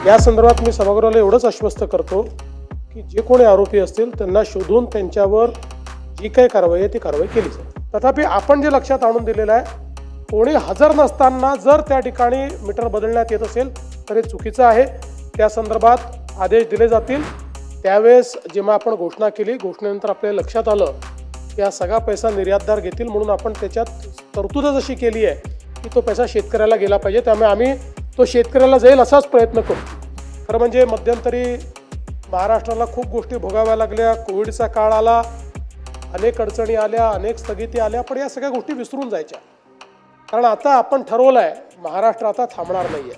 या संदर्भात मी सभागृहाला एवढंच आश्वस्त करतो की जे कोणी आरोपी असतील त्यांना शोधून त्यांच्यावर जी काही कारवाई आहे ती कारवाई केली जाईल। तथापि आपण जे लक्षात आणून दिलेलं आहे, कोणी हजर नसताना जर त्या ठिकाणी मीटर बदलण्यात येत असेल तर हे चुकीचं आहे। त्या संदर्भात आदेश दिले जातील। त्यावेळेस जेव्हा आपण घोषणा केली, घोषणेनंतर आपल्याला लक्षात आलं की हा सगळा पैसा निर्यातदार घेतील, म्हणून आपण त्याच्यात तरतूद अशी केली आहे की तो पैसा शेतकऱ्याला गेला पाहिजे। त्यामुळे आम्ही तो शेतकऱ्याला जाईल असाच प्रयत्न करू। खरं म्हणजे मध्यंतरी महाराष्ट्राला खूप गोष्टी भोगाव्या लागल्या, कोविडचा काळ आला, अनेक अडचणी आल्या, अनेक स्थगिती आल्या, पण या सगळ्या गोष्टी विसरून जायच्या। कारण आता आपण ठरवलं आहे महाराष्ट्र आता थांबणार नाही आहे।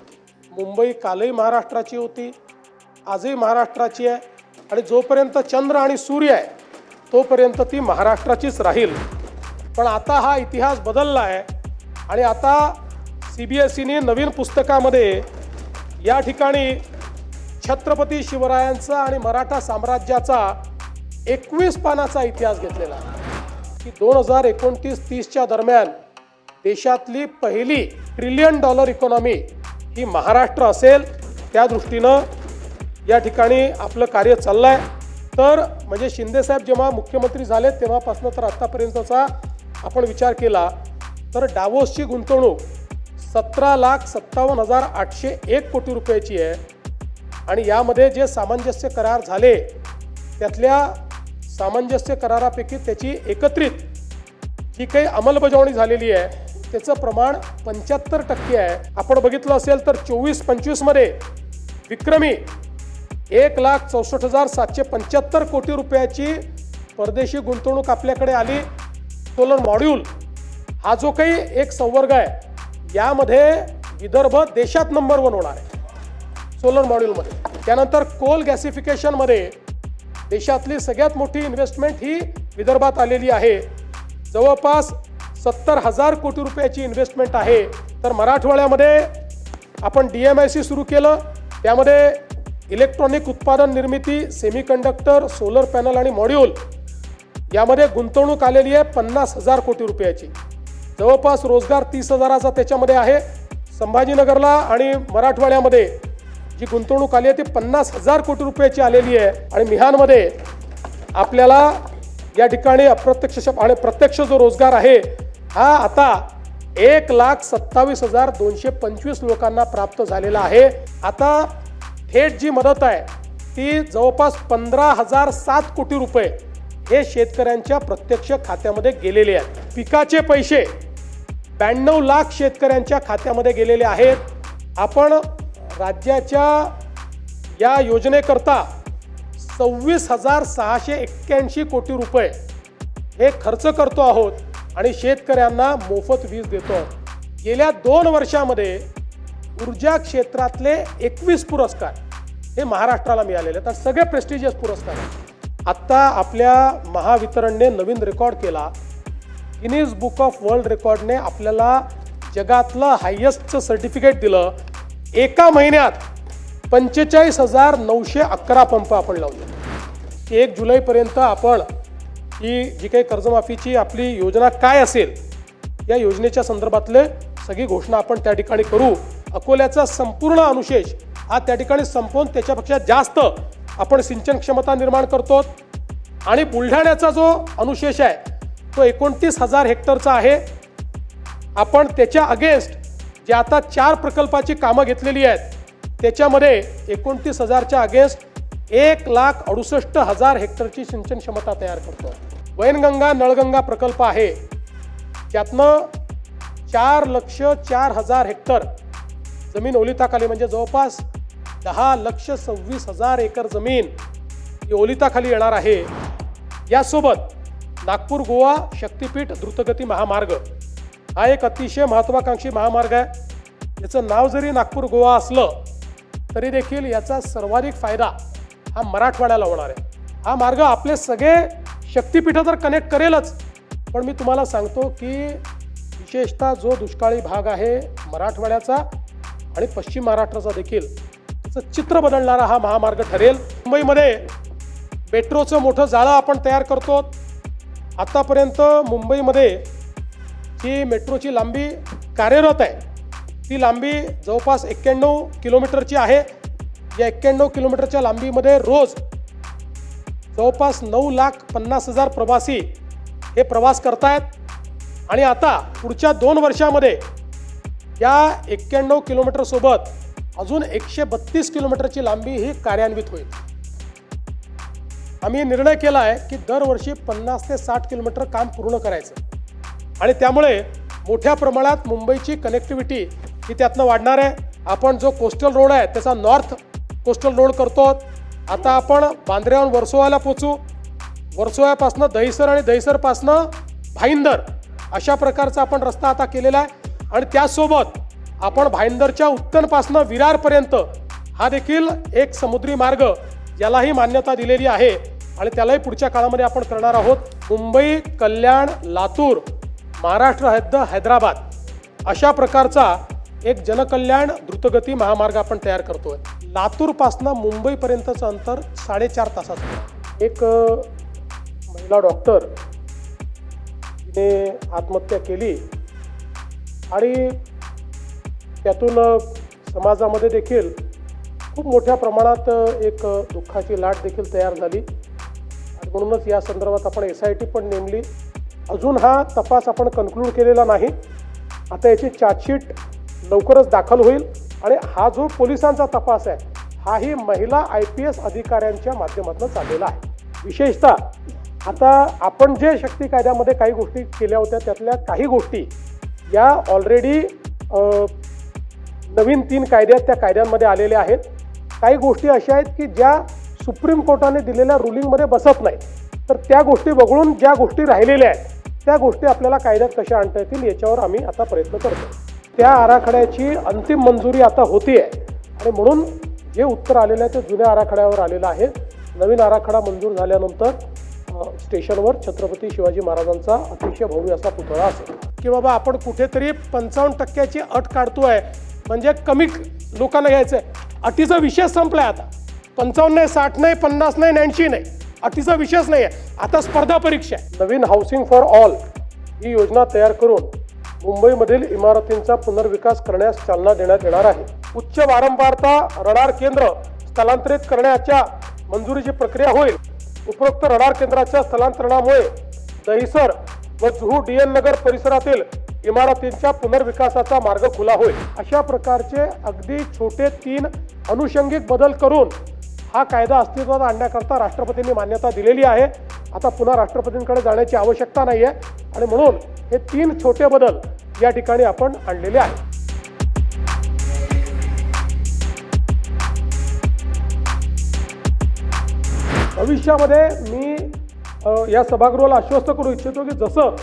मुंबई कालही महाराष्ट्राची होती, आजही महाराष्ट्राची आहे, आणि जोपर्यंत चंद्र आणि सूर्य आहे तोपर्यंत ती महाराष्ट्राचीच राहील। पण आता हा इतिहास बदलला आहे आणि आता CBSEने नवीन पुस्तकामध्ये या ठिकाणी छत्रपती शिवरायांचा आणि मराठा साम्राज्याचा 21 पानाचा इतिहास घेतलेला आहे की 2029-30च्या दरम्यान देशातली पहिली $1 ट्रिलियन इकॉनॉमी ही महाराष्ट्र असेल। त्या दृष्टीनं या ठिकाणी आपलं कार्य चाललं आहे। तर म्हणजे शिंदेसाहेब जेव्हा मुख्यमंत्री झाले तेव्हापासून तर आत्तापर्यंतचा आपण विचार केला तर डावोसची गुंतवणूक 17,57,801 कोटी रुपयाची आहे। आणि यामध्ये जे सामंजस्य करार झाले त्यातल्या सामंजस्य करारापैकी त्याची एकत्रित जी काही अंमलबजावणी झालेली आहे त्याचं प्रमाण 75% आहे। आपण बघितलं असेल तर 24-25 मध्ये विक्रमी 1,64,775 कोटी रुपयाची परदेशी गुंतवणूक आपल्याकडे आली। सोलर मॉड्यूल हा जो काही एक संवर्ग आहे यामध्ये विदर्भ देशात नंबर 1 होणार आहे सोलर मॉड्यूलमध्ये। त्यानंतर कोल गॅसिफिकेशनमध्ये देशातली सगळ्यात मोठी इन्व्हेस्टमेंट ही विदर्भात आलेली आहे। जवळपास 70,000 कोटी रुपयाची इन्व्हेस्टमेंट आहे। तर मराठवाड्यामध्ये आपण DMIC सुरू केलं, त्यामध्ये इलेक्ट्रॉनिक उत्पादन निर्मिती, सेमीकंडक्टर, सोलर पॅनल आणि मॉड्यूल यामध्ये गुंतवणूक आलेली आहे 50,000 कोटी रुपयाची। जवळपास रोजगार 30,000चा त्याच्यामध्ये आहे। संभाजीनगरला आणि मराठवाड्यामध्ये जी गुंतवणूक आली आहे ती 50,000 कोटी रुपयाची आलेली आहे। आणि मिहानमध्ये आपल्याला या ठिकाणी अप्रत्यक्ष आणि प्रत्यक्ष जो रोजगार आहे हा आता 1,27,225 लोकांना प्राप्त झालेला आहे। आता थेट जी मदत आहे ती जवळपास 15,007 कोटी रुपये हे शेतकऱ्यांच्या प्रत्यक्ष खात्यामध्ये गेलेले आहेत। पिकाचे पैसे 92 लाख शेतकऱ्यांच्या खात्यामध्ये गेलेले आहेत। आपण राज्याच्या या योजनेकरता 26,681 कोटी रुपये हे खर्च करतो आहोत आणि शेतकऱ्यांना मोफत वीज देतो आहोत। गेल्या 2 वर्षामध्ये ऊर्जा क्षेत्रातले 21 पुरस्कार हे महाराष्ट्राला मिळालेले आहेत, सगळे प्रेस्टिजियस पुरस्कार आहेत। आत्ता आपल्या महावितरणने नवीन रेकॉर्ड केला, गिनीज बुक ऑफ वर्ल्ड रेकॉर्डने आपल्याला जगातलं हायेस्टचं सर्टिफिकेट दिलं। एका महिन्यात 45,911 पंप आपण लावले। 1 जुलैपर्यंत आपण ही जी काही कर्जमाफीची आपली योजना काय असेल या योजनेच्या संदर्भातले सगळी घोषणा आपण त्या ठिकाणी करू। अकोल्याचा संपूर्ण अनुशेष हा त्या ठिकाणी संपवून त्याच्यापेक्षा जास्त आपण सिंचन क्षमता निर्माण करतो। आणि बुलढाण्याचा जो अनुशेष आहे तो 29,000 हेक्टरचा आहे। आपण त्याच्या अगेन्स्ट जे आता 4 प्रकल्पाची कामं घेतलेली आहेत त्याच्यामध्ये 29,000च्या अगेन्स्ट 1,68,000 हेक्टरची सिंचन क्षमता तयार करतो। वैनगंगा नळगंगा प्रकल्प आहे, त्यातनं 4,04,000 हेक्टर जमीन ओलिताखाली म्हणजे जवळपास 10,26,000 एकर जमीन ही ओलिताखाली येणार आहे। यासोबत नागपूर गोवा शक्तीपीठ द्रुतगती महामार्ग हा एक अतिशय महत्त्वाकांक्षी महामार्ग आहे। याचं नाव जरी नागपूर गोवा असलं तरी देखील याचा सर्वाधिक फायदा हा मराठवाड्याला होणार आहे। हा मार्ग आपले सगळे शक्तीपीठं तर कनेक्ट करेलच, पण मी तुम्हाला सांगतो की विशेषतः जो दुष्काळी भाग आहे मराठवाड्याचा आणि पश्चिम महाराष्ट्राचा देखील त्याचं चित्र बदलणारा हा महामार्ग ठरेल। मुंबईमध्ये मेट्रोचं मोठं जाळं आपण तयार करतो। आतापर्यंत मुंबईमध्ये जी मेट्रोची लांबी कार्यरत आहे ती लांबी जवळपास 91 किलोमीटरची आहे। या 91 किलोमीटरच्या लांबीमध्ये रोज जवळपास 9,50,000 प्रवासी हे प्रवास करतायत आणि आता पुढच्या 2 वर्षामध्ये या 91 किलोमीटर सोबत अजून 132 किलोमीटरची लांबी ही कार्यान्वित होईल. आम्ही निर्णय केला आहे की दरवर्षी 50 ते 60 किलोमीटर काम पूर्ण करायचं आणि त्यामुळे मोठ्या प्रमाणात मुंबईची कनेक्टिव्हिटी ही त्यातनं वाढणार आहे. आपण जो कोस्टल रोड आहे त्याचा नॉर्थ कोस्टल रोड करतो. आता आपण बांद्र्याहून वर्सोवाला पोचू, वर्सोव्यापासनं दहिसर आणि दहिसरपासनं भाईंदर अशा प्रकारचा आपण रस्ता आता केलेला आहे आणि त्यासोबत आपण भाईंदरच्या उत्तरपासनं विरारपर्यंत हा देखील एक समुद्री मार्ग यालाही मान्यता दिलेली आहे आणि त्यालाही पुढच्या काळामध्ये आपण करणार आहोत. मुंबई, कल्याण, लातूर, महाराष्ट्र हद्द हैदराबाद अशा प्रकारचा एक जनकल्याण द्रुतगती महामार्ग आपण तयार करतोय. लातूरपासनं मुंबईपर्यंतचं अंतर 4.5 तासाचं. एक महिला डॉक्टर तिने आत्महत्या केली आणि त्यातून समाजामध्ये देखील खूप मोठ्या प्रमाणात एक दुःखाची लाट देखील तयार झाली आणि म्हणूनच या संदर्भात आपण SIT पण नेमली. अजून हा तपास आपण कन्क्लूड केलेला नाही. आता याची चार्जशीट लवकरच दाखल होईल आणि हा जो पोलिसांचा तपास आहे हाही महिला IPS अधिकाऱ्यांच्या माध्यमातून चाललेला आहे. विशेषतः आता आपण जे शक्ती कायद्यामध्ये काही गोष्टी केल्या होत्या त्यातल्या काही गोष्टी या ऑलरेडी नवीन 3 कायद्यात त्या कायद्यांमध्ये आलेल्या आहेत. काही गोष्टी अशा आहेत की ज्या सुप्रीम कोर्टाने दिलेल्या रुलिंगमध्ये बसत नाही, तर त्या गोष्टी वगळून ज्या गोष्टी राहिलेल्या आहेत त्या गोष्टी आपल्याला कायद्यात कशा आणता येतील याच्यावर आम्ही आता प्रयत्न करतो. त्या आराखड्याची अंतिम मंजुरी आता होती आहे आणि म्हणून जे उत्तर आलेलं आहे ते जुन्या आराखड्यावर आलेलं आहे. नवीन आराखडा मंजूर झाल्यानंतर स्टेशनवर छत्रपती शिवाजी महाराजांचा अतिशय भव्य असा पुतळा असेल की बाबा आपण कुठेतरी 55% अट काढतोय म्हणजे कमी लोकांना घ्यायचं आहे. अटीचा विषय संपलाय आता. 55 नाही, 60 नाही, 50 नाही, 80 नाही, अटीचा विषयच नाही आहे. आता स्पर्धा परीक्षा आहे. नवीन हाऊसिंग फॉर ऑल ही योजना तयार करून मुंबईमधील इमारतींचा पुनर्विकास करण्यास चालना देण्यात येणार आहे. उच्च वारंवारता रडार केंद्र स्थलांतरित करण्याच्या मंजुरीची प्रक्रिया होईल. उपरोक्त रडार केंद्राच्या स्थलांतरणामुळे दहिसर व जुहू DN नगर परिसरातील इमारतींच्या पुनर्विकासाचा मार्ग खुला होईल. अशा प्रकारचे अगदी छोटे 3 अनुषंगिक बदल करून हा कायदा अस्तित्वात आणण्याकरता राष्ट्रपतींनी मान्यता दिलेली आहे. आता पुन्हा राष्ट्रपतींकडे जाण्याची आवश्यकता नाही आहे आणि म्हणून हे 3 छोटे बदल या ठिकाणी आपण आणलेले आहेत. भविष्यामध्ये मी या सभागृहाला आश्वस्त करू इच्छितो की जसं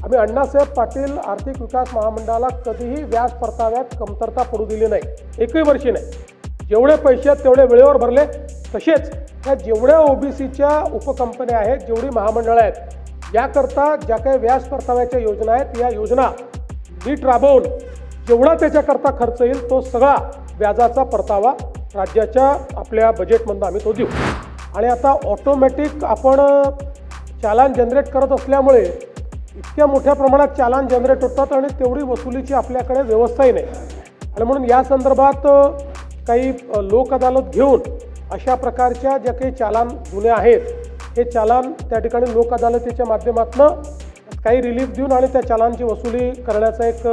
आम्ही अण्णासाहेब पाटील आर्थिक विकास महामंडळाला कधीही व्याज परताव्यात कमतरता पडू दिली नाही, एकही वर्षी नाही. जेवढे पैसे आहेत तेवढे वेळेवर भरले. तसेच या जेवढ्या OBCच्या उपकंपन्या आहेत, जेवढी महामंडळं आहेत, याकरता ज्या काही व्याज परताव्याच्या योजना आहेत या योजना नीट राबवून जेवढा त्याच्याकरता खर्च येईल तो सगळा व्याजाचा परतावा राज्याच्या आपल्या बजेटमधून आम्ही तो देऊ. आणि आता ऑटोमॅटिक आपण चालान जनरेट करत असल्यामुळे इतक्या मोठ्या प्रमाणात चालान जनरेट होतात आणि तेवढी वसुलीची आपल्याकडे व्यवस्थाही नाही आणि म्हणून या संदर्भात काही लोक अदालत घेऊन अशा प्रकारच्या ज्या काही चालान जुने आहेत हे चालान त्या ठिकाणी लोक अदालतीच्या माध्यमातून काही रिलीफ देऊन आणि त्या चालांची वसुली करण्याचा एक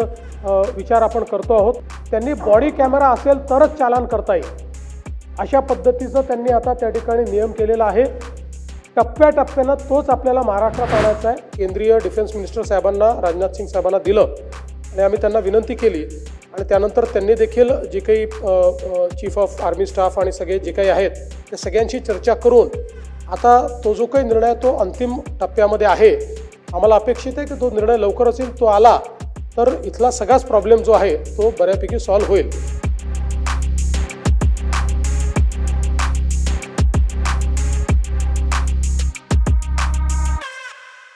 विचार आपण करतो आहोत. त्यांनी बॉडी कॅमेरा असेल तरच चालान करता येईल अशा पद्धतीचं त्यांनी आता त्या ठिकाणी नियम केलेला आहे. टप्प्याटप्प्यानं तोच आपल्याला महाराष्ट्रात आणायचा आहे. केंद्रीय डिफेन्स मिनिस्टर साहेबांना, राजनाथ सिंग साहेबांना दिलं आणि आम्ही त्यांना विनंती केली आणि त्यानंतर त्यांनी देखील जे काही चीफ ऑफ आर्मी स्टाफ आणि सगळे जे काही आहेत त्या सगळ्यांशी चर्चा करून आता तो जो काही निर्णय तो अंतिम टप्प्यामध्ये आहे. आम्हाला अपेक्षित आहे की तो निर्णय लवकरच येईल. तो आला तर इथला सगळाच प्रॉब्लेम जो आहे तो बऱ्यापैकी सॉल्व्ह होईल.